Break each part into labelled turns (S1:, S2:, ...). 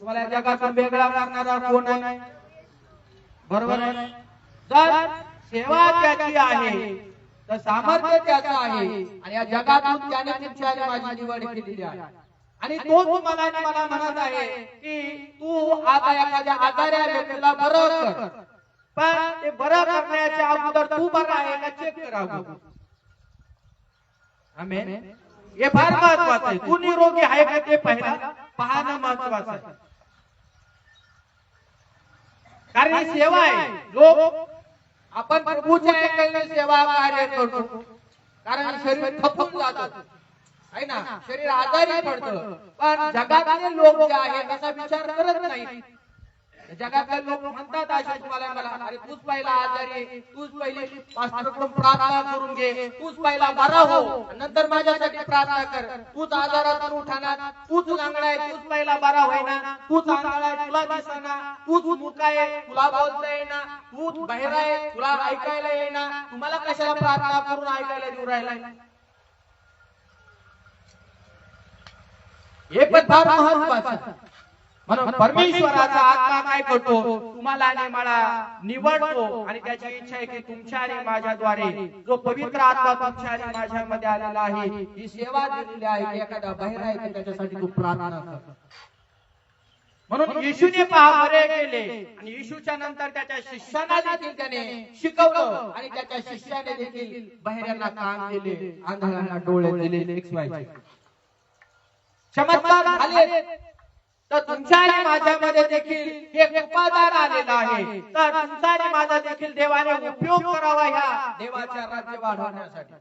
S1: तुम्हाला या जगातून वेगळा करणारा कोण आहे? बरोबर आहे. जर सेवा त्याची आहे तर सामर्थ्य त्याचं आहे आणि या जगातून त्याने तुमची आणि माझी निवड केलेली आहे आणि तो तुम्हाला आणि मला म्हणत आहे की तू आता एखाद्या आजाऱ्या व्यक्तीला बरं कर, पण ते बरं करण्याच्या अगोदर तू बरा आहे का चेक करावं. आमेन. हे फार महत्वाचं आहे. तू निरोगी आहे का ते पहिला पाहणं महत्वाचं आहे. कारण ही सेवा आहे. लोक आपण प्रभूच्या ऐकण्याने सेवा कार्य करतो कारण शरीर थकून जातं आहे ना, शरीर आजारी पडतं. पण जगातले लोक जे आहेत त्याचा विचार करत नाही. जगातले लोक म्हणतात अशा तुम्हाला मला, अरे तूच पहिला आजारी, तूच पहिली पास्टरकडून प्रार्थना करून घे, तूच पहिला बरा हो, नंतर माझ्यासाठी प्रार्थना कर. तूच आजारातून उठाना, तूच लंगडा आहे, तूच पहिला बरा होईना, तूच आंधळा आहे, तुला दिसेना, तूच मूक आहे, तुला बोलता येईना, तूच बहिरा आहे, तुला ऐकायला येईना, तुम्हाला कशाला प्रार्थना करून ऐकायला देऊ राहिलाय. हे पण फार महत्वाचं. म्हणून परमेश्वराचा आत्मा काय करतो, तुम्हाला आणि मला निवडतो आणि त्याची इच्छा आहे की तुमच्या आणि माझ्याद्वारे जो पवित्र आत्मा तुमच्या आणि माझ्यामध्ये आलेला आहे, ही सेवा दिलेली आहे. एखादा बहिरा आहे त्याच्यासाठी तू प्रार्थना कर. म्हणून येशूने पहा बरे केले आणि येशूच्या नंतर त्याच्या शिष्यांना देखील त्याने शिकवलं आणि त्याच्या शिष्याने देखील बहिऱ्यांना कान दिले, आंधळ्यांना डोळे दिले. चमत्कार झाले. तर तुमच्या आणि माझ्यामध्ये देखील एक उपादान आलेला आहे. तर तुमचा आणि माझा देखील देवाने उपयोग करावा ह्या देवाच्या राज्य वाढवण्यासाठी.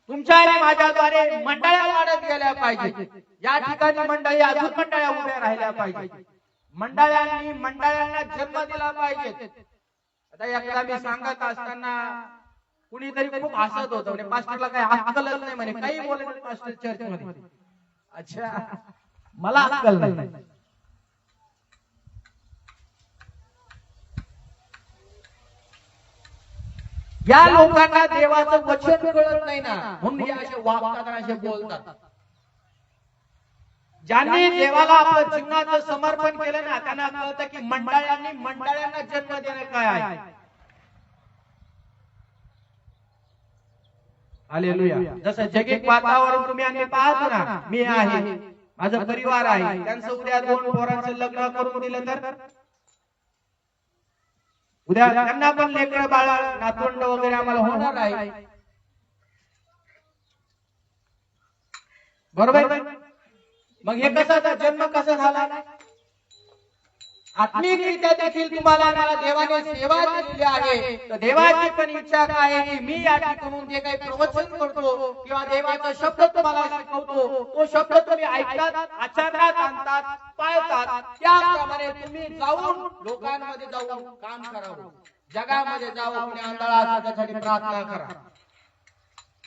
S1: तुमच्या आणि माझ्याद्वारे मंडळ्या वाढत गेल्या पाहिजे. या ठिकाणी मंडळी अजून मंडळ्या उभ्या राहिल्या पाहिजे. मंडळ्यांना जन्म दिला पाहिजे. आता एकदा मी सांगत असताना कुणीतरी खूप हसत होतं, म्हणजे पास्टरला काही अक्कलच नाही म्हणे, काही बोलत पास्टर चर्च मध्ये. अच्छा, मला अक्कल नाही. या लोकांना देवाचं वचन कळत नाही ना, म्हणून हे असे वागतात आणि असे बोलतात. ज्यांनी देवाला आपलं जीवनाचं समर्पण केलं ना, त्यांना कळतं की मंडळांना जन्म देणं काय आहे. हालेलुया. जसं जगिक वातावरण तुम्ही आम्ही पाहतो ना, मी आहे, माझा परिवार आहे, त्यांचं उद्या 2 पोरांचं लग्न करून दिलं तर उद्या त्यांना पण लेकरं बाळ नातवंड वगैरे आम्हाला होणार आहे. बरोबर. मग हे कसा जन्म कसा झाला? आत्मिकरित्या देखील तुम्हाला मला देवाने सेवा दिलेली आहे. तर देवाची पण इच्छा काय आहे की मी या ठिकाणून जे काही प्रवचन करतो किंवा देवाचा शब्द तुम्हाला शिकवतो, तो शब्द तुम्ही ऐकतात, आचरणात आणतात, पाळतात. त्याप्रमाणे तुम्ही जाऊन लोकांमध्ये जाऊन काम करावं, जगामध्ये जाऊन कोणी आंधळा असेल त्यासाठी प्रार्थना करा,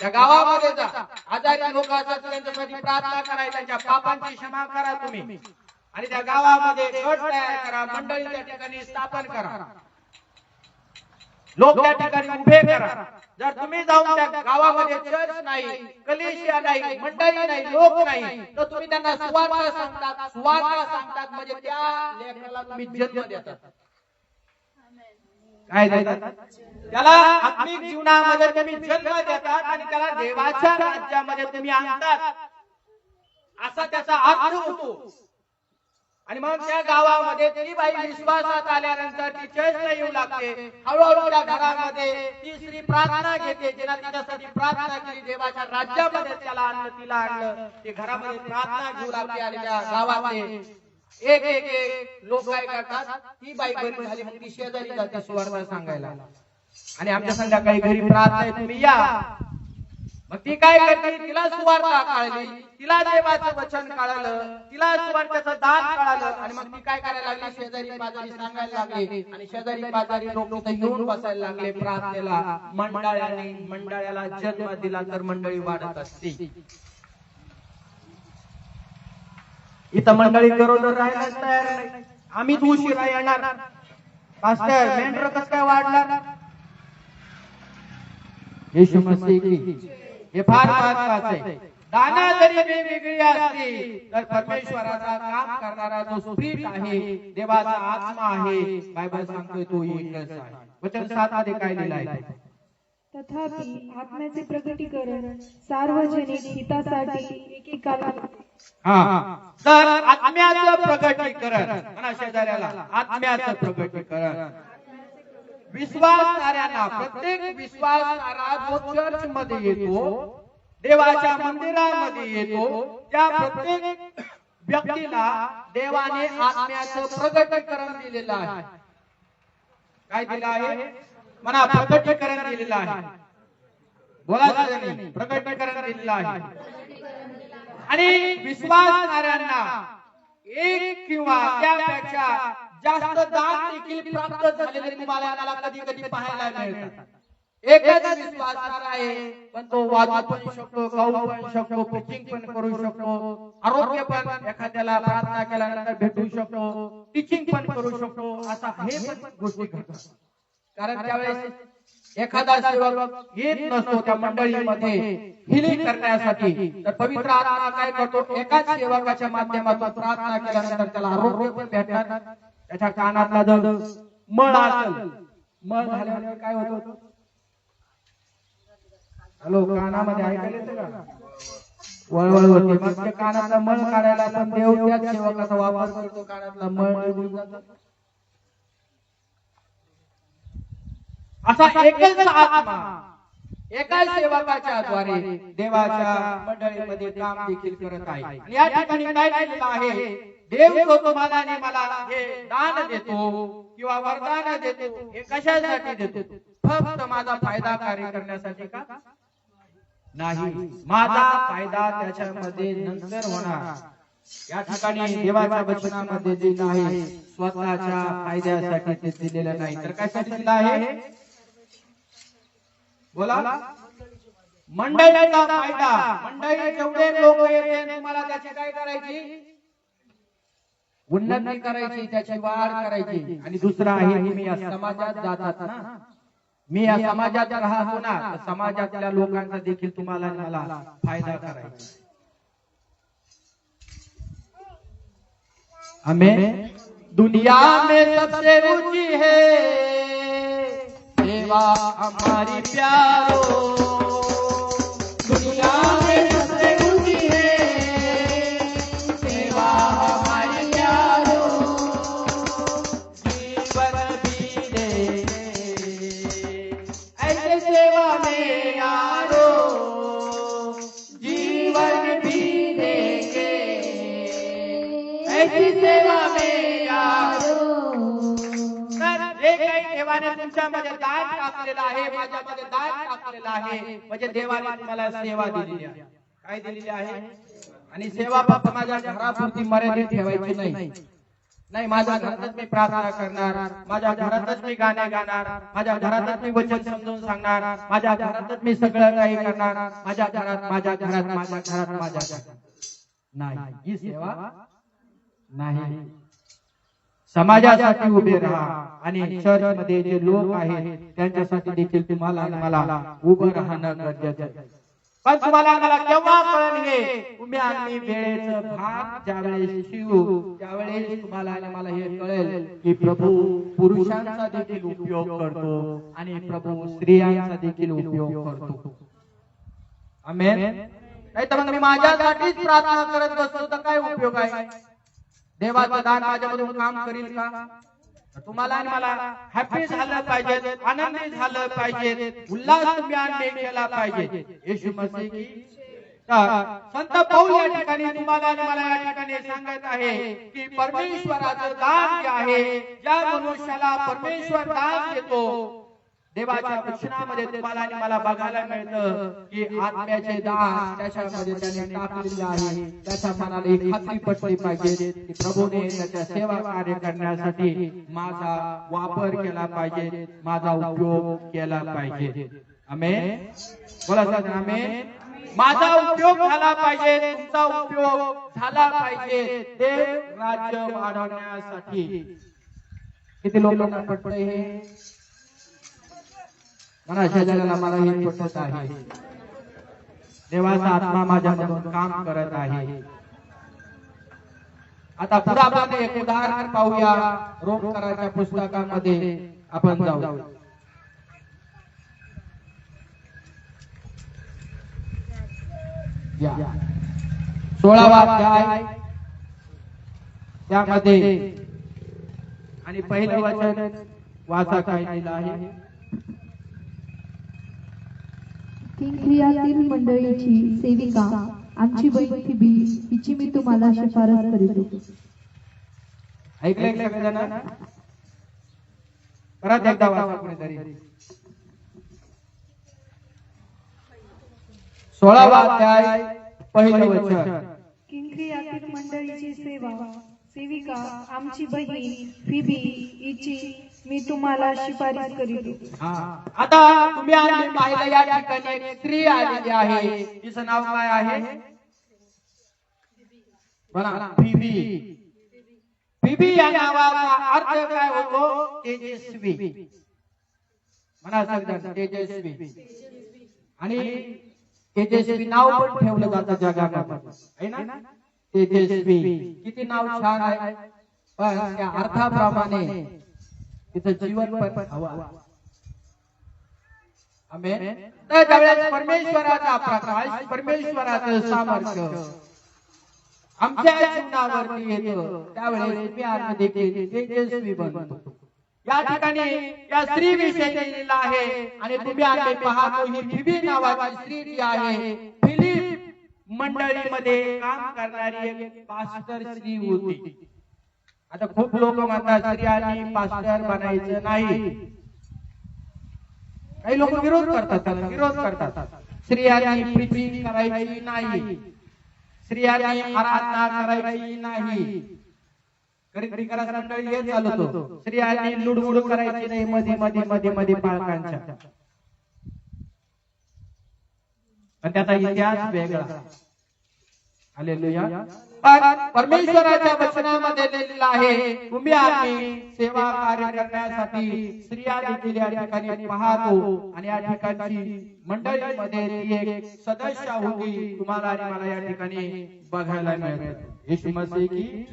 S1: त्या गावामध्ये जा, आजारी लोक असतात त्यांच्यासाठी प्रार्थना करा, त्यांच्या पापांची क्षमा करा तुम्ही आणि त्या गावामध्ये गट तयार करा, मंडळी त्या ठिकाणी स्थापन करा, लोक त्या ठिकाणी उभे करा. जर तुम्ही जाऊन त्या गावामध्ये चर्च नाही, कलीसिया नाही, मंडळी नाही, लोक नाही, तर तुम्ही त्यांना सुवार्ता सांगतात म्हणजे त्या लेकराला तुम्ही जन्म देतात. काय देतात? त्याला आत्मिक जीवनामध्ये तुम्ही जन्म देतात आणि त्याला देवाच्या राज्यामध्ये तुम्ही आणतात, असा त्याचा अर्थ होतो. आणि मग त्या गावामध्ये ती बाई विश्वासात आल्यानंतर ती चर्चला येऊ लागते. हळूहळू त्या घरामध्ये ती स्त्री प्रार्थना घेते, जिला तिच्यासाठी प्रार्थना केली देवाच्या राज्यामध्ये त्याला आणलं, तिला आणलं, ते घरामध्ये प्रार्थना घेऊ लागते. आणि त्या गावामध्ये एक लोक काय करतात, ती बाई बरी झाली मग ती शेजारी जाते सुवार्ता सांगायला, आणि आमच्या संध्याकाळी घरी प्रार्थना आहे तुम्ही या. मग ती काय करते, तिला सुवार्ता कळली, तिला देवाचं वचन कळलं, तिला सुवार्त्याचं दान कळलं, आणि मग ती काय करायला लागली, शेजारी पाजारी सांगायला लागली आणि शेजारी पाजारी लोक इथं येऊन बसायला लागले प्रार्थनेला. मंडळाला जन्म दिला तर मंडळी वाढत असते. इथं मंडळी गरोदर राहायलाच तयार नाही, आम्हीच उशिरा येणार, पास्टर मेंढर कसं काय वाढणार. येशू मसीह की हे फार महत्वाचं आहे. दाना जरी वेगवेगळी असली तर परमेश्वराचा काम करणारा जो स्पिरिट आहे, देवाचा आत्मा आहे, बायबल सांगतोय तो एकच आहे. वचन 7 मध्ये काय लिहिलं आहे?
S2: तथापि आत्म्याचे प्रगटीकरण सार्वजनिक हितासाठी एकेकाला
S1: तर आत्म्याचं प्रगटीकरण म्हणा शेजाऱ्याला, आत्म्याचं प्रगटीकरण विश्वासणाऱ्यांना, प्रत्येक विश्वासणारा जो चर्च मध्ये येतो, देवाच्या मंदिरामध्ये येतो, त्या प्रत्येक व्यक्तीला देवाने आत्म्याचं प्रगटीकरण दिलेलं आहे. काय दिलं आहे म्हणा? प्रगटीकरण दिलेलं आहे. बोला सगळ्यांनी, प्रगटीकरण दिलेलं आहे. आणि विश्वासणाऱ्यांना एक किंवा त्यापेक्षा जास्त दान देखील प्राप्त झालेले तुम्हाला मला कधी कधी पाहायला मिळतात. एकच विश्वासणार आहे, पण तो वाचू पण शकतो, गाऊ पण शकतो, प्रीचिंग पण करू शकतो, आरोग्य पण एखाद्याला प्रार्थना केल्यानंतर भेटू शकतो, टीचिंग पण करू शकतो, असा हे पण गोष्टी करतात. कारण त्यावेळेस एखादा सेवक येत नसतो त्या मंडळीमध्ये हिलिंग करण्यासाठी, तर पवित्र आत्मा काय करतो? एकाच सेवकाच्या माध्यमातून प्रार्थना केल्यानंतर त्याला आरोग्य पण भेटणार. त्याच्या कानातला जर मळ असेल, मळ झाल्यावर काय होतं? हॅलो, कानामध्ये ऐकायला येतं का? वळवळ होते. मग त्या कानातला मळ काढायला पण देव त्याच सेवकाचा वापर करतो, कानातला मळ निघून जातो. असा एकच आत्मा एका सेवकाच्या द्वारे देवाच्या मंडळीमध्ये काम देखील करत आहे. आणि या ठिकाणी काय लिहिलेलं आहे? देव जो तुम्हाला आणि मला हे दान देतो किंवा वरदान देतो, हे कशासाठी देतो? फक्त माझा फायदा कार्य करण्यासाठी का? नाही, माझा फायदा त्याच्यामध्ये नंतर होणार. या ठिकाणी देवाच्या वचनामध्ये दिलेलं आहे, स्वतःच्या फायद्यासाठी ते दिलेलं नाही, तर कशासाठी दिलं आहे? बोला, मंडळीचा फायदा. मंडळी जेवढे लोक येते तुम्हाला त्याची काय करायची? उन्नती करायची, त्याची वाढ करायची. आणि दुसरा आहे, तुम्ही या समाजात जातात ना, मी या समाजात राहतो ना, समाजातल्या लोकांचा देखील तुम्हाला मला फायदा करायचा. हमें दुनिया में सबसे ऊंची है सेवा हमारी प्यारो, दुनिया में सबसे ऊंची है सेवा हमारी प्यारो, जीवन भी देंगे ऐसे सेवा में यारो, जीवन भी देंगे ऐसी सेवा में यारो. जे काही देवाने तुमच्यामध्ये दान टाकलेलं आहे, माझ्यामध्ये दान टाकलेलं आहे, म्हणजे देवाने तुम्हाला सेवा दिलेली आहे. काय दिलेली आहे? आणि सेवा फक्त माझ्या घरापुरती मर्यादित ठेवायची नाही. नाही, माझ्या घरातच मी प्रार्थना करणार, माझ्या घरातच मी गाणे गाणार, माझ्या घरातच मी वचन समजून सांगणार, माझ्या घरातच मी सगळं काही करणार, माझ्या घरात नाही, ही सेवा नाही. समाजासाठी उभे राहा. आणि चर्च मध्ये जे लोक आहेत त्यांच्यासाठी देखील तुम्हाला आणि मला उभं राहणं गरजेचं आहे. पण तुम्हाला मला केव्हा कळेल हे? तुम्ही आणि वेळेचं भान ज्यावेळेस शिवू, त्यावेळेस तुम्हाला आणि मला हे कळेल की प्रभू पुरुषांचा देखील उपयोग करतो आणि प्रभू स्त्रियांचा देखील उपयोग करतो. आमेन. नाही तर मग मी माझ्यासाठीच प्रार्थना करत बसलो तर काय उपयोग आहे? देवाचं दान माझ्यामधून काम करील का? तुम्हाला आणि मला हॅपी झालं पाहिजे, आनंदी झालं पाहिजे, उल्हास तुम्ही केला पाहिजे. येशू मसीह की संत पौल या ठिकाणी तुम्हाला आणि मला या ठिकाणी सांगत आहे की परमेश्वराचं दान जे आहे, ज्या मनुष्याला परमेश्वर दान देतो, देवाच्या वचनामध्ये तुम्हाला आणि मला बघायला मिळतं की आत्म्याचे दान त्याच्यामध्ये त्याने टाकलेले आहे. त्याच्या मनाला एक खात्री पटली पाहिजे की प्रभूने त्याच्या सेवा कार्य करण्यासाठी माझा वापर केला पाहिजे, माझा उपयोग केला पाहिजे. आमेन. बोला सर, आमेन. माझा उपयोग झाला पाहिजे, तुमचा उपयोग झाला पाहिजे देव राज्य वाढवण्यासाठी. किती लोकांना पटतंय हे? मला शेजाऱ्याला मला हे पटत आहे. देवाचा आत्मा माझ्यामधून काम करत आहे. आता पुढे आपण एक उदाहरण पाहूया. रोमकराच्या पुस्तकामध्ये आपण जाऊ. या 16वा अध्याय त्यामध्ये आणि पहिलं वचन वाचा काय लिहिलं आहे.
S2: किंक्रियातील मंडळीची सेविका आमची बहीण फिबी हिची मी तुम्हाला शिफारस करीतो.
S1: ऐकलंय सगळेजण? परत एकदा वाचा कोणीतरी. 16वा अध्याय पहिलं वचन.
S2: किंक्रियातील मंडळीची सेविका आमची बहीण फिबी हिची मी तुम्हाला शिफारस करीतो.
S1: आता तुम्ही आम्ही पाहिलं या ठिकाणी एक स्त्री आलेली आहे. तिचं नाव काय आहे? बघा, फिबी. फिबी या नावाचा अर्थ काय होतो? तेजस्वी. म्हणा सगळ्यांना तेजस्वी. आणि तेजस्वी नाव पण ठेवलं जातं जगामध्ये, है ना? तेजस्वी किती नाव छान आहे, पण त्या अर्थाप्रमाणे तिचं जीवन पण हवं. आमेन. तर त्यावेळेस परमेश्वराचा प्रकाश, परमेश्वराचं सामर्थ्य आमच्या जीवनावरती येतं, त्यावेळेस मी आज देखील तेजस्वी बनतो. या ठिकाणी या स्त्री विषयी लिहिलेलं आहे. आणि तुम्ही आम्ही पाहतो ही फिबी नावाची स्त्री जी आहे, फिलिप मंडळीमध्ये काम करणारी एक पास्टर स्त्री होती. आता खूप लोक म्हणतात स्त्रियांनी पास्टर बनायचं नाही. काही लोक विरोध करतात. स्त्रियांनी प्रीचिंग करायची नाही, स्त्रियांनी आराधना करायची नाही. कधी घरात मंडळी हे चालतो, स्त्रियांनी लुडबुड करायची नाही मध्ये पालकांच्या. पण त्याचा इतिहास वेगळा. हालेलुया. परमेश्वराच्या वचनामध्ये लिहिलेलं आहे, तुम्ही आम्ही सेवा कार्य करण्यासाठी स्त्रिया देखील या ठिकाणी पाहतो. आणि या ठिकाणची मंडळीमध्ये ती एक सदस्य होती. तुम्हाला आणि मला या ठिकाणी बघायला मिळते. येशू मसीह की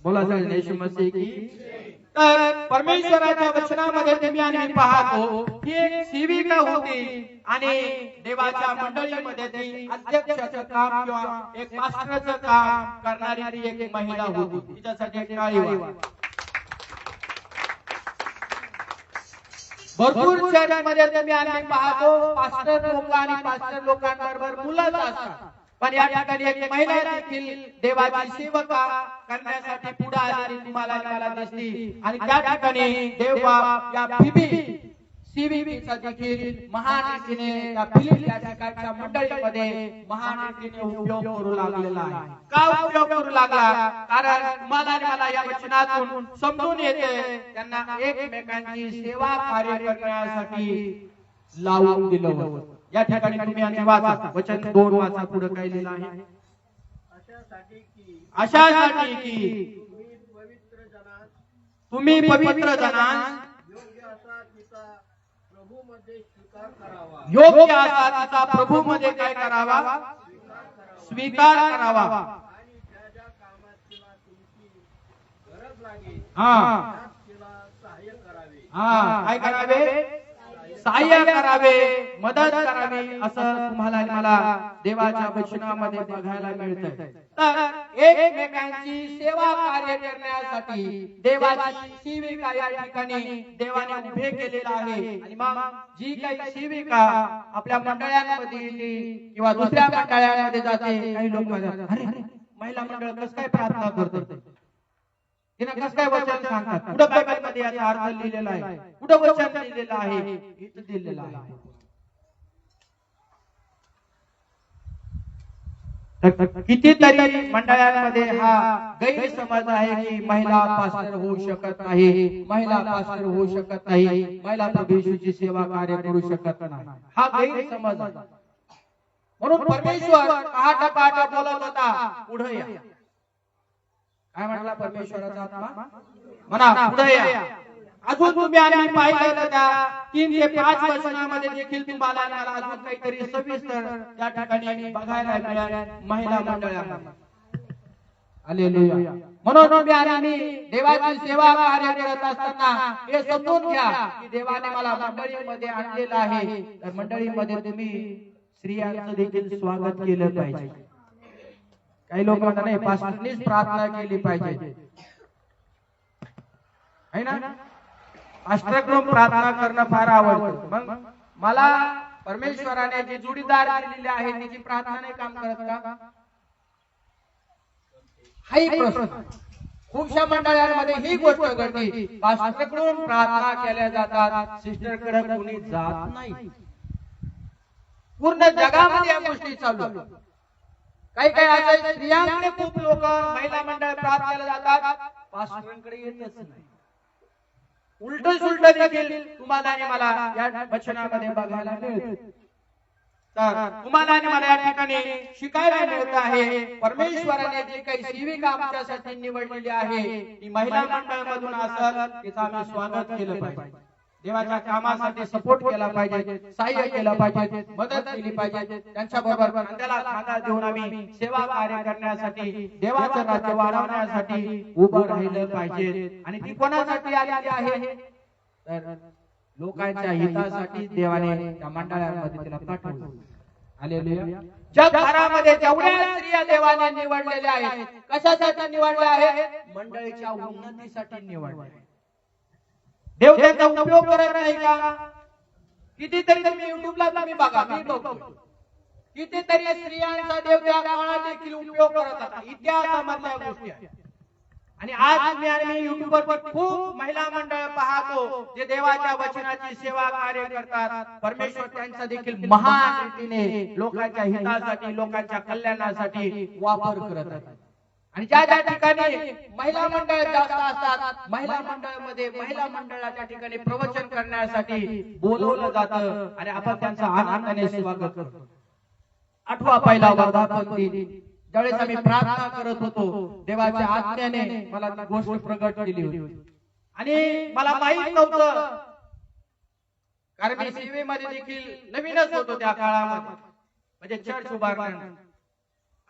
S1: बोला सर, येशू मसीह की. तर परमेश्वराच्या वचनामध्ये तुम्ही आणि पाहतो ही एक सेविका होती. आणि देवाच्या मंडळीमध्ये ती अध्यक्षाचं काम किंवा एक पास्टरचं काम करणारी ती एक महिला होती. तिच्यासाठी एक टाळी वाजवा. भरपूर चर्चमध्ये तुम्ही आणि पाहतो पास्टर लोक आणि पास्टर लोकांबरोबर मुलंच असतात. पण या ठिकाणी एक महिला देखील देवाची सेवा करण्यासाठी पुढे आलेली तुम्हाला मला दिसली. आणि त्या ठिकाणी देव या फिबी सीबीचा देखील महान रीतीने या फिलिप या ठिकाणच्या मंडळीमध्ये महान रीतीने उपयोग करू लागलेला आहे. का उपयोग करू लागला? कारण तुम्हाला आणि मला या वचनातून समजून येते त्यांना एकमेकांची सेवा कार्य करण्यासाठी लावून दिलं होतं. या ठिकाणी तुम्ही आणि वाचा वचन 2 वाचा, पुढे काय लिहिलं आहे. अशासाठी की तुम्ही पवित्र जनास योग्य असा तिचा प्रभू मध्ये काय करावा? स्वीकार करावा. काय करावे? सहाय्य करावे, मदत करावी, असं तुम्हाला आणि मला देवाच्या वचनामध्ये बघायला मिळतं. तर एकमेकांची सेवा कार्य करण्यासाठी देवाची सेविका या ठिकाणी देवाने उभे केलेला आहे. आणि मग जी काही सेविका आपल्या मंडळांमध्ये येते किंवा दुसऱ्या मंडळांमध्ये जाते, काही लोक म्हणतात अरे महिला मंडळ कसं काय प्रार्थना करते, तिने कसं काय वचन सांगतात. पुढे बायबलमध्ये याचा अर्थ लिहिलेला आहे, पुढे वचन लिहिलेलं आहे, इथं दिलेलं आहे. कितीतरी मंडळांमध्ये हा गैरसमज आहे की महिला पास्टर होऊ शकत नाही, महिला पास्टर होऊ शकत नाही, महिला प्रभू येशूची सेवा कार्य करू शकत नाही. हा गैरसमज आहे. म्हणून परमेश्वर पहाटा बोलत होता, पुढे या. काय म्हणाला परमेश्वराचा आत्मा? म्हणा पुढे या. अजून तुम्ही आम्ही पाहिलं तर त्या 3 ते 5 वचनामध्ये देखील तुम्हाला आणि मला अजून काहीतरी सविस्तर त्या ठिकाणी बघायला मिळेल महिला मंडळामध्ये. हालेलुया. म्हणून तुम्ही आणि आम्ही देवाची सेवा कार्य करत असताना हे समजून घ्या की देवाने मला मंडळीमध्ये आणलेलं आहे. तर मंडळीमध्ये तुम्ही स्त्रियांचं देखील स्वागत केलं पाहिजे. काही लोक म्हणतात नाही पास्टरनीच प्रार्थना केली पाहिजे है ना. पास्टरकडून प्रार्थना करणं फार आवडतं. मग मला परमेश्वराने जी जोडीदार दिलेली आहे तिची प्रार्थना नाही काम करत का? हा एक प्रश्न. खूपशा मंडळांमध्ये ही गोष्ट घडते, पास्टरकडून प्रार्थना केल्या जातात, सिस्टरकडे कोणी जात नाही. पूर्ण जगामध्ये या गोष्टी चालू. काही काही असे स्त्रियांकडे खूप लोक महिला मंडळ प्रार्थनेला जातात, पास्टरांकडे येतच नाही. उलट सुलट देखील तुम्हाला आणि मला या वचनामध्ये बघायला मिळते. तर तुम्हाला आणि मला या ठिकाणी शिकायला मिळत आहे परमेश्वराने जी काही सेविका आमच्यासाठी निवडलेली आहे ती महिला मंडळामधून असेल तिचं आम्ही स्वागत केलं पाहिजे. देवाच्या कामासाठी सपोर्ट केला पाहिजे, सहाय्य केलं पाहिजे, मदत केली पाहिजे. त्यांच्या बरोबर खांद्याला खांदा देऊन आम्ही सेवा कार्य करण्यासाठी, देवाचं राज्य वाढवण्यासाठी उभं राहिलं पाहिजे. आणि ती कोणासाठी आलेली आहे? तर लोकांच्या हितासाठी देवाने त्या मंडळांमध्ये तिला पाठवलं. हालेलुया. जगभरामध्ये जेवढ्या स्त्रिया देवाने निवडलेल्या आहेत, कशासाठी निवडल्या आहेत? मंडळीच्या उन्नतीसाठी निवडल्या. देव त्यांचा उपयोग करत नाही का? कितीतरी तुम्ही युट्यूबला तुम्ही बघा, मी बघतो, कितीतरी स्त्रियांचा देव त्या काळात देखील उपयोग करत होता. इतिहासामधल्या गोष्टी आहेत. आणि आज मी आणि युट्यूबवर खूप महिला मंडळ पाहतो जे देवाच्या वचनाची सेवा कार्य करतात. परमेश्वर त्यांचा देखील महान रीतीने लोकांच्या हितासाठी, लोकांच्या कल्याणासाठी वापर करत आहेत. आणि ज्या ज्या ठिकाणी महिला मंडळ जास्त असतात, महिला मंडळामध्ये महिला मंडळाच्या ठिकाणी प्रवचन करण्यासाठी बोलवलं जातं आणि आपण त्यांचा आनंदाने स्वागत करतो. आठवा पहिला वर्धापन दिन ज्यावेळेस आम्ही प्रार्थना करत होतो, देवाच्या आज्ञेने मला ती गोष्ट प्रगट केली होती. आणि मला माहित नव्हतं, कारण मी सेवेमध्ये देखील नवीनच होतो त्या काळामध्ये, म्हणजे चर्च उभारण्यानंतर.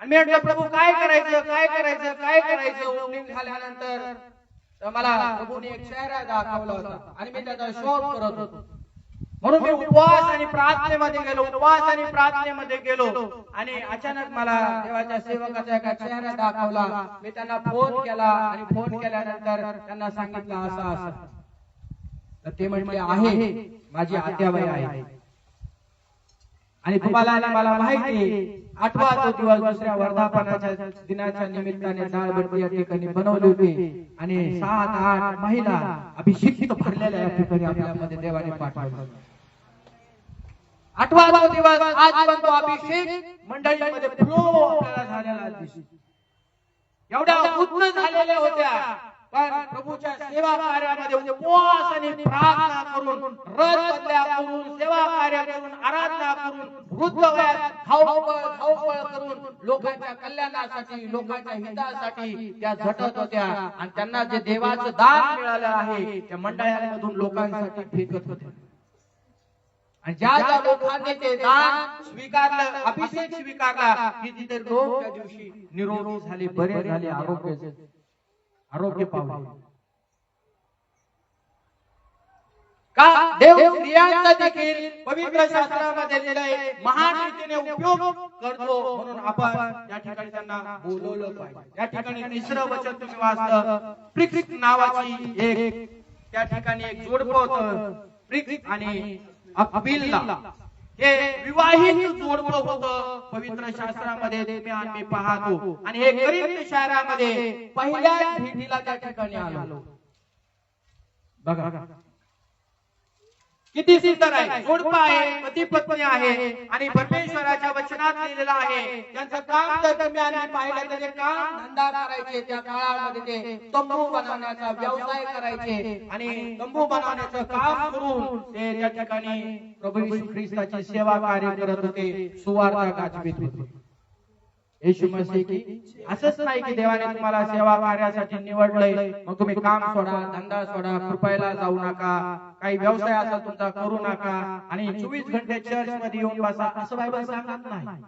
S1: आणि मी म्हटलं प्रभू काय करायचं काय करायचं काय करायचं. ओपनिंग झाल्यानंतर मला प्रभूने एक चेहरा दाखवला होता आणि मी त्याचा शोध करत होतो. म्हणून मी उपवास आणि प्रार्थनेमध्ये गेलो, उपवास आणि प्रार्थनेमध्ये गेलो आणि अचानक मला देवाच्या सेवकाचा एका चेहरा दाखवला. मी त्यांना फोन केला आणि फोन केल्यानंतर त्यांना सांगितलं असं असं. तर ते म्हटले आहे माझी आत्याबाई आहे. आणि तुम्हाला आणि मला माहिती आहे, आठवा तो दिवस दुसऱ्या वर्धापनाच्या दिनाच्या निमित्ताने डाळबट्टी या ठिकाणी बनवली होती आणि 7-8 महिला अभिषेकित भरलेल्या या ठिकाणी आपल्यामध्ये देवाने पाठवलं. आठवा तो दिवस आज पण तो अभिषेक मंडळीमध्ये फ्लो आपल्याला झालेला दिसतो. एवढ्या उच्च झालेल्या होत्या, पण प्रभूच्या सेवा कार्यामध्ये उपवास आणि प्रार्थना करून, रथ बदल्या करून, सेवा कार्य करून, आराधना करून, वृद्ध वयात धावपळ करून लोकांच्या कल्याणासाठी, लोकांच्या हितासाठी त्या झटत होत्या. आणि त्यांना जे देवाचं दान मिळालं आहे त्या मंडळांमधून लोकांसाठी फेकत होत्या. आणि ज्या ज्या लोकांनी ते दान स्वीकारलं, अभिषेक स्वीकारला, की तिथे लोक त्या दिवशी निरोगी झाले, बरे झाले, आरोग्य पावले. का देव स्त्रियांचा देखील पवित्र शास्त्रामध्ये दिलंय, महान रीतीने उपयोग करतो. म्हणून आपण या ठिकाणी त्यांना बोलवलं पाहिजे. या ठिकाणी तिसरं वचन तुम्ही वाचलं, प्रिक नावाची एक त्या ठिकाणी एक जोडपं होतं. प्रिक आणि अक्विला हे विवाहित जोडपं होतं पवित्र शास्त्रामध्ये तुम्ही आम्ही पाहतो. आणि हे करिंथ शहरामध्ये पहिल्या भेटीला त्या ठिकाणी आलो. बघा किती सुंदर आहे, जोडपं आहे, पती पत्नी आहे आणि परमेश्वराच्या वचनात लिहिलेलं आहे त्यांचं काम जर तुम्ही आम्ही पाहिलं तर ते काम धंदा करायचे. त्या काळामध्ये ते तंबू बनवण्याचा व्यवसाय करायचे आणि तंबू बनवण्याचं काम करून ते त्या ठिकाणी प्रभू येशू ख्रिस्ताची सेवा कार्य करत होते, सुवार्ता गाजवीत होते. येशू मसीह की असंच नाही की देवाने तुम्हाला सेवा कार्यासाठी निवडलंय मग तुम्ही काम सोडा, धंदा सोडा, कृपयाला जाऊ नका, काही व्यवसाय असेल तुमचा करू नका आणि 24 घंटे चर्च मध्ये येऊन बसा, असं बायबल सांगत नाही.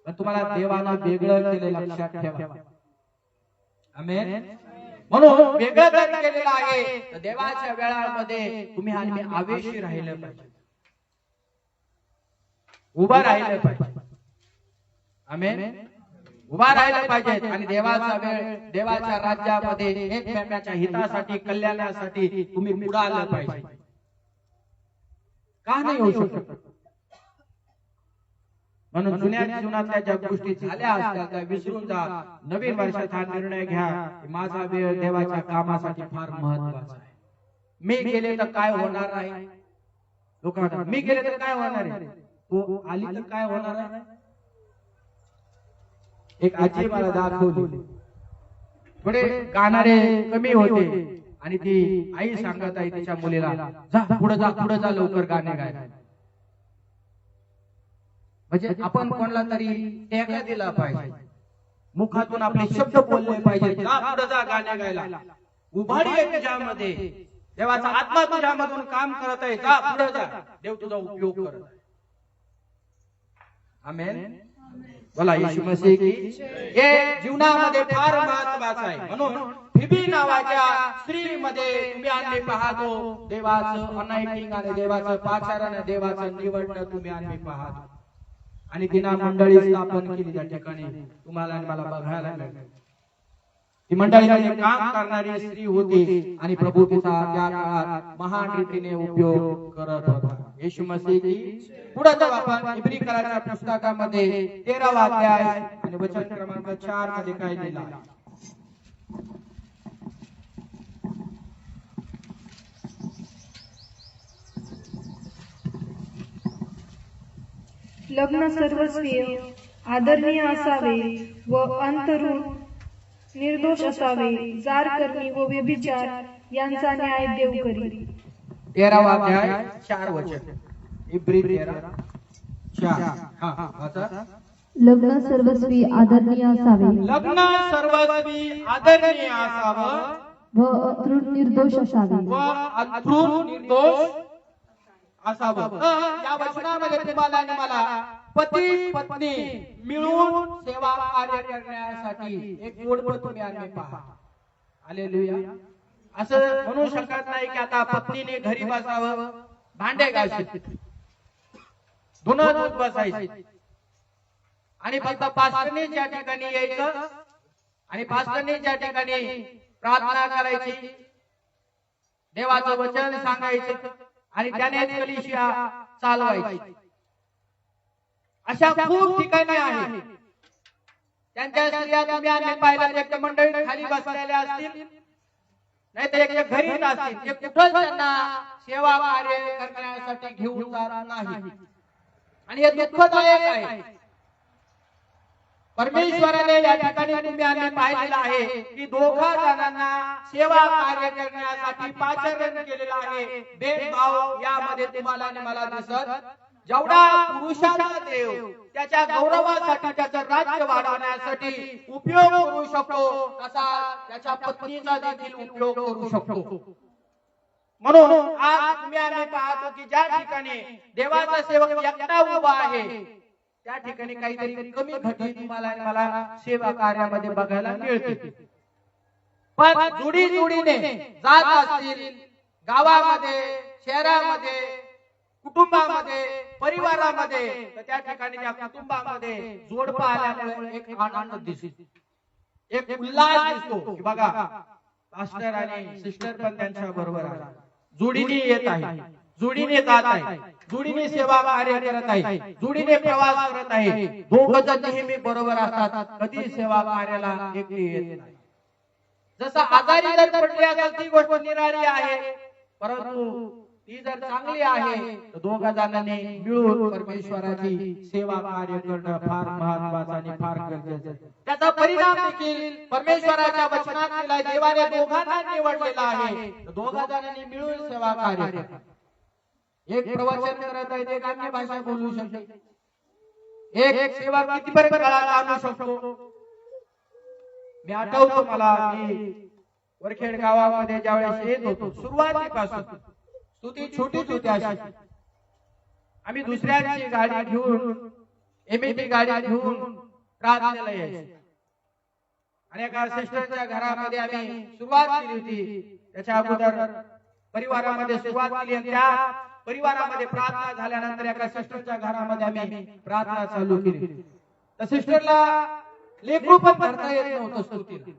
S1: पण तुम्हाला देवानं वेगळं केलेलं लक्षात ठेवा. आमेन. म्हणून वेगळं जरी केलेलं आहे तर देवाच्या वेळामध्ये तुम्ही आणि आवेशी राहिलं पाहिजे, उभा राहिलं पाहिजे. आमेन. उभा राहिलं पाहिजे आणि देवाचा वेळ, देवाच्या राज्यामध्ये एकमेकांच्या हितासाठी, कल्याणासाठी तुम्ही पुढे आलं पाहिजे. का नाही होऊ शकत? म्हणून जुन्या जीवनातल्या ज्या गोष्टी झाल्या असतात त्या विसरून जा. नवीन वर्षात हा निर्णय घ्या की माझा वेळ देवाच्या कामासाठी फार महत्त्वाचा आहे. मी गेले तर काय होणार आहे? लोकांना मी गेले तर काय होणार आहे? तू आली तर काय होणार आहे? एक आजी मला दाखवली, थोडे गाणारे कमी होते आणि ती आई सांगत आहे तिच्या मुलीला, जा पुढे जा, पुढे जा, लवकर गाणे गाय. म्हणजे आपण कोणाला तरी टेका दिला पाहिजे, मुखातून आपले शब्द बोलले पाहिजे, जा पुढे जा गाणे गायला. उभारी आहे तुझ्यामध्ये, देवाचा आत्मा तुझ्यामधून काम करत आहे, जा पुढे जा, देव तुझा उपयोग करत आहे. आमेन. बोला येशू मसीह की. हे जीवनामध्ये फार महत्वाचं आहे. म्हणून फिबी नावाच्या स्त्रीमध्ये तुम्ही आणले पाहतो देवाचं अनायटिंग आणि देवाचं पाचारण, देवाचं निवडणं तुम्ही आणले पाहतो. आणि तिना मंडळी स्थापन केली त्या ठिकाणी तुम्हाला आणि मला बघायला मिळते. ती मंडळीमध्ये काम करणारी स्त्री होती आणि प्रभू तिचा त्या काळात महान रीतीने उपयोग करत होता. येशू मसीह की. पुढे जाऊ आपण इब्रिकराच्या पुस्तकामध्ये 13वा अध्याय आणि वचन क्रमांक 4 मध्ये काय लिहिलं आहे?
S3: लग्न सर्वस्वीय आदरणीय असावे व अंतरून निर्दोष असावे, जार करणी व व्यभिचार यांचा न्याय देव करी.
S1: 13वा अध्याय 4 वचन. इब्री 13:4. वाचा.
S2: लग्न सर्वस्वी आदरणीय असावे
S1: लग्न सर्वस्वी आदरणीय असावं
S2: व अंतरून निर्दोष असावे.
S1: व अंतरून निर्दोष असावं. या वचनामध्ये तुम्हाला आणि मला पती पत्नी मिळून सेवा कार्य करण्यासाठी एक जोडपं तुम्ही आणले पहा. हालेलुया. असं म्हणू शकत नाही की आता पत्नीने घरी बसावं, भांडे घासायचे, धुणं धुत बसायचे आणि फक्त पास्टरने ज्या ठिकाणी यायचं आणि पास्टरने ज्या ठिकाणी प्रार्थना करायची, देवाचं वचन सांगायचं आणि त्याने कलीसिया चालवायची. अशा खूप ठिकाणी आहेत. त्यांच्या स्त्रिया तुम्ही आम्ही पाहिलं एक मंडळी खाली बसलेल्या असतील, नाही तर एक घरी असतील, ते कुठं त्यांना सेवा कार्य करण्यासाठी घेऊन जात नाही. आणि हे दुःखदायक आहे. परमेश्वराने या ठिकाणी तुम्ही आम्ही पाहिलेलं आहे की दोघा जणांना सेवा कार्य करण्यासाठी पाचारण केलेलं आहे. भेदभाव यामध्ये तुम्हाला आणि मला दिसत. जेवढा पुरुषाला देव त्याच्या गौरवासाठी, त्याचं राज्य वाढवण्यासाठी उपयोग करू शकतो, तसा त्याच्या पत्नीचा देखील उपयोग करू शकतो. म्हणून आज तुम्ही आम्ही पाहतो की ज्या ठिकाणी देवाचा सेवक एकटा उभा आहे त्या ठिकाणी काहीतरी कमी घटी तुम्हाला आणि मला सेवा कार्यामध्ये बघायला मिळते. पण जोडी जोडीने जात असतील, गावामध्ये, शहरामध्ये, कुटुंबामध्ये, परिवारामध्ये, तर त्या ठिकाणी त्या कुटुंबामध्ये जोडपं आल्यामुळे एक आनंद दिसतो, एक उल्हास दिसतो की बघा पास्टर आणि सिस्टर पण त्यांच्या बरोबर आहे, जोडीने येत आहे, जोडीने जात आहे, जोडीने सेवा कार्य करत आहे, जोडीने प्रवास करत आहे. दोघं जण नेहमी बरोबर असतात, कधी सेवा कार्याला एकटे येत नाही. जसं आजारी जर पडली असेल ती गोष्ट निराळी आहे, परंतु ती जर चांगली आहे तर दोघा जणांनी मिळून परमेश्वराची सेवा कार्य करणं फार महत्त्वाचं आणि फार गरजेचं आहे. त्याचा परिणाम देखील परमेश्वराच्या वचनात केला. देवाने दोघांना निवडलेला आहे, दोघा जणांनी मिळून सेवा कार्य करा. एक प्रवचन करत आहे, एक अन्य भाषा बोलू शकते, एक सेवा कितीपर्यंत काळात आणू शकतो? मी आठवतो मला, मी वरखेड गावामध्ये ज्यावेळेस येत होतो सुरुवातीपासून, स्तुती छोटीच होती अशी, आम्ही दुसऱ्यांची गाडी घेऊन, एमएटी गाडी घेऊन प्रार्थनेला यायचो. आणि एका सिस्टरच्या घरामध्ये आम्ही सुरुवात केली होती. त्याच्या अगोदर परिवारामध्ये सुरुवात केली आणि त्या परिवारामध्ये प्रार्थना झाल्यानंतर एका सिस्टरच्या घरामध्ये आम्ही प्रार्थना चालू केली. त्या सिस्टरला लेकरू पण धरता येत नव्हतं स्तुतीला.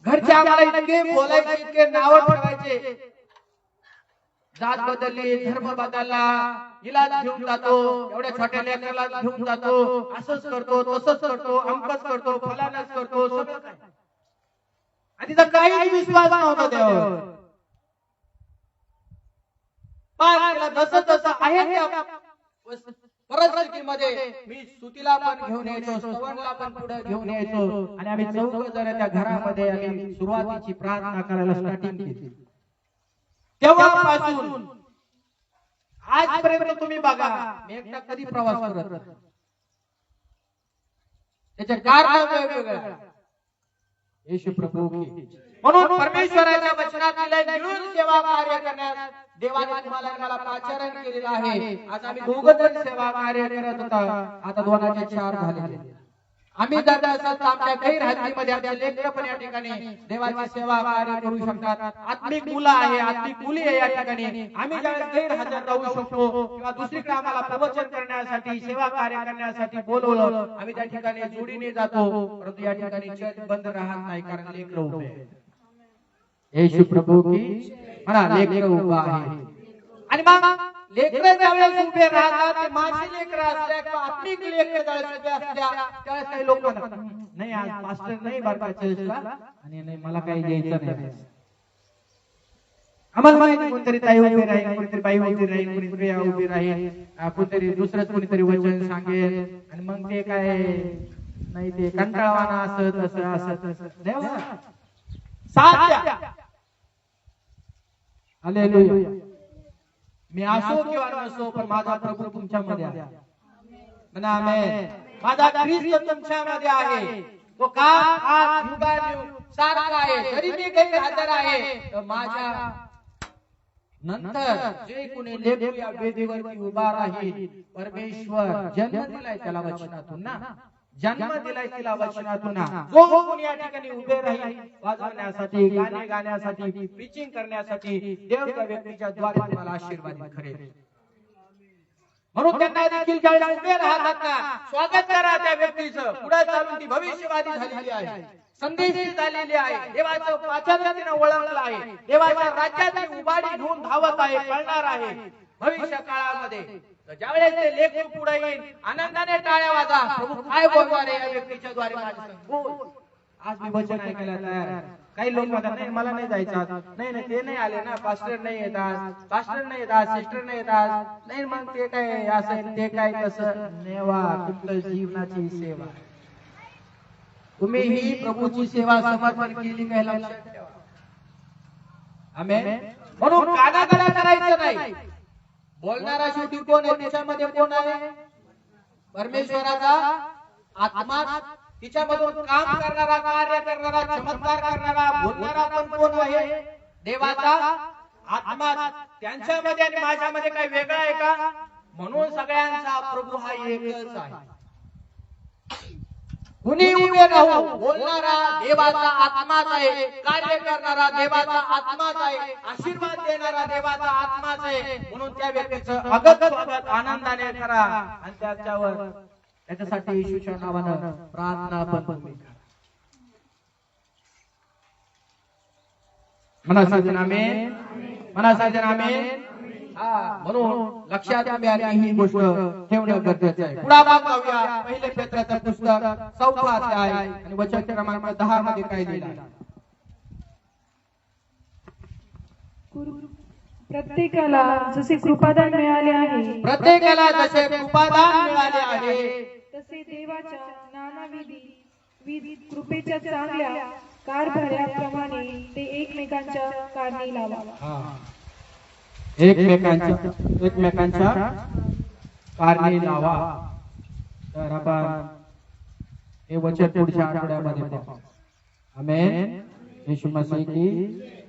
S1: घरचे आम्हाला इतके बोलायचे, इतके नाव ठेवायचे, जात बदलली, धर्म बदलला, हिला घेऊन जातो, एवढ्या छोट्या लेकराला घेऊन जातो, असंच करतो, तसंच करतो, अमकच करतो, फलानच करतो, सगळं काय. आणि तिचा काहीच विश्वास नव्हता देवावर. पण तिला जसं तसं आहे त्या परिस्थितीमध्ये मी स्तुतीला पण घेऊन यायचो, स्तवनला पण पुढे घेऊन यायचो आणि आम्ही चौघ जण त्या घरामध्ये आम्ही सुरुवातीची प्रार्थना करायला स्टार्टिंग केली. तेव्हापासून आजपर्यंत तुम्ही बघा, मी एकटा कधी प्रवास करत नाही. त्याचे कारण वेगवेगळे. येशू प्रभू की. म्हणून परमेश्वराच्या वचनात मिळून सेवा कार्य करण्यास देवाने तुम्हाला मला पाचारण केलेलं आहे. आज आम्ही दोघं जण सेवा कार्य करत होता, आता 2:4 झाले. आम्ही जर असं आमच्या गैरहजेरीमध्ये आमच्या लेकरं पण या ठिकाणी देवाची सेवा कार्य करू शकतात. आत्मिक मुलं आहे, आत्मिक मुली आहे या ठिकाणी. आम्ही ज्यावेळेस गैरहजर राहू शकतो किंवा दुसरीकडे आम्हाला प्रवचन करण्यासाठी, सेवा कार्य करण्यासाठी बोलवलं, आम्ही त्या ठिकाणी जोडीने जातो. परंतु या ठिकाणी चर्च बंद राहत नाही, कारण लेकरं उभे आहेत. येशू प्रभू की. म्हणा, लेकरं उभा आहे. आणि मग लेकरं ज्यावेळेस उभे राहतात, ते माझी लेकरं असल्या किंवा आत्मिक लेकरं ज्यावेळेस उभे असल्या, त्यावेळेस काही लोक म्हणतात, नाही आज पास्टर नाही बरं का चर्चला, आणि नाही मला काही द्यायचं नाही. आम्हाला माहिती कोणतरी ताई उभी राहील, कोणतरी बाई उभी राहील, कोणतरी उभी राहील, कोणतरी दुसरंच कोणीतरी वचन सांगेल, आणि मग ते काय नाही, ते कंटाळवाना असं तसं असं तसं. देवा साथ द्या. हालेलुया. मी असो किंवा नसो, पण माझा प्रभू तुमच्यामध्ये आहे. म्हणा आमेन. माझा ख्रिस्त तुमच्यामध्ये आहे. तो काल आज युगायुग सारखा आहे. जरी मी गैरहजर आहे, तर माझ्या नंतर जे कोणी लेकरू या वेदीवरती उभा राहील, परमेश्वर जन्म दिलाय त्याला वचनातून ना, जन्म दिलाय तिला वचनातून ना, जो कोणी या ठिकाणी उभे राहील वाजवण्यासाठी, गाणे गाण्यासाठी, प्रीचिंग करण्यासाठी, देव त्या व्यक्तीच्या द्वारे तुम्हाला आशीर्वाद करेल. म्हणून त्यांना देखील ज्यावेळेस उभे राहतात ना, स्वागत करा त्या व्यक्तीचं. पुढे चालून ती भविष्यवादी झालेली आहे, संदेशी झालेली आहे, देवाचं वाचन तिने ओळखलं आहे, देवाच्या राज्याची उभारी घेऊन धावत आहे, कळणार आहे भविष्य काळामध्ये. ज्यावेळेस ते लेकरू पुढे येईल, आनंदाने टाळ्या वाजा. प्रभू काय बोलणार आहे या व्यक्तीच्या द्वारे माझ्या संग बोल. आज मी वचन ऐकायला तयार. काही लोक म्हणतात नाही मला नाही जायचं, नाही नाही ते नाही आले ना, पास्टर नाही येतात, पास्टर नाही येतात, सिस्टर नाही येतात, नाही मग ते काय असं ते काय तसं. नेवा तुमच्या जीवनाची सेवा, तुम्ही ही प्रभूची सेवा समर्पण केली काय लक्षात ठेवा. आमेन. म्हणून कानाकडा करायचं नाही. बोलणारा शेवटी कोण आहे? त्याच्यामध्ये कोण आहे? परमेश्वराचा आत्मा. तिच्यामधून काम करणारा, कार्य करणारा, चमत्कार करणारा, बोलणारा पण कोण आहे? देवाचा आत्मा. त्यांच्यामध्ये आणि माझ्यामध्ये काही वेगळं आहे का? म्हणून सगळ्यांचा प्रभू हा एकच आहे. कुणी उभे राहू, बोलणारा देवाचा आत्माच आहे, कार्य करणारा देवाचा आत्माच आहे, आशीर्वाद देणारा देवाचा आत्माच आहे. म्हणून त्या व्यक्तीचं अगत स्वागत आनंदाने करा आणि त्याच्यावर त्याच्यासाठी येशूच्या नावानं प्रार्थना पण तुम्ही करा. म्हणा सजन आमेन, म्हणा सजन आमेन. म्हणून लक्षात घ्या ही गोष्ट ठेवणं गरजेचं आहे. पुढे जाऊया. पहिले पेत्राचं पुस्तक 4 अध्याय आणि वचन क्रमांक 10 मध्ये काय लिहिलं आहे?
S3: प्रत्येकाला जसे कृपादान मिळाले आहे,
S1: प्रत्येकाला जसे कृपादान मिळाले आहे,
S3: तसे देवाच्या नानाविधी कृपेच्या चांगल्या कारभाराप्रमाणे ते एकमेकांच्या कारणी लावा.
S1: एकमेकांच्या कारणे लावा. तर आपण हे वचन पुढच्या आठवड्यामध्ये पाहू. आमेन. येशू मसीह की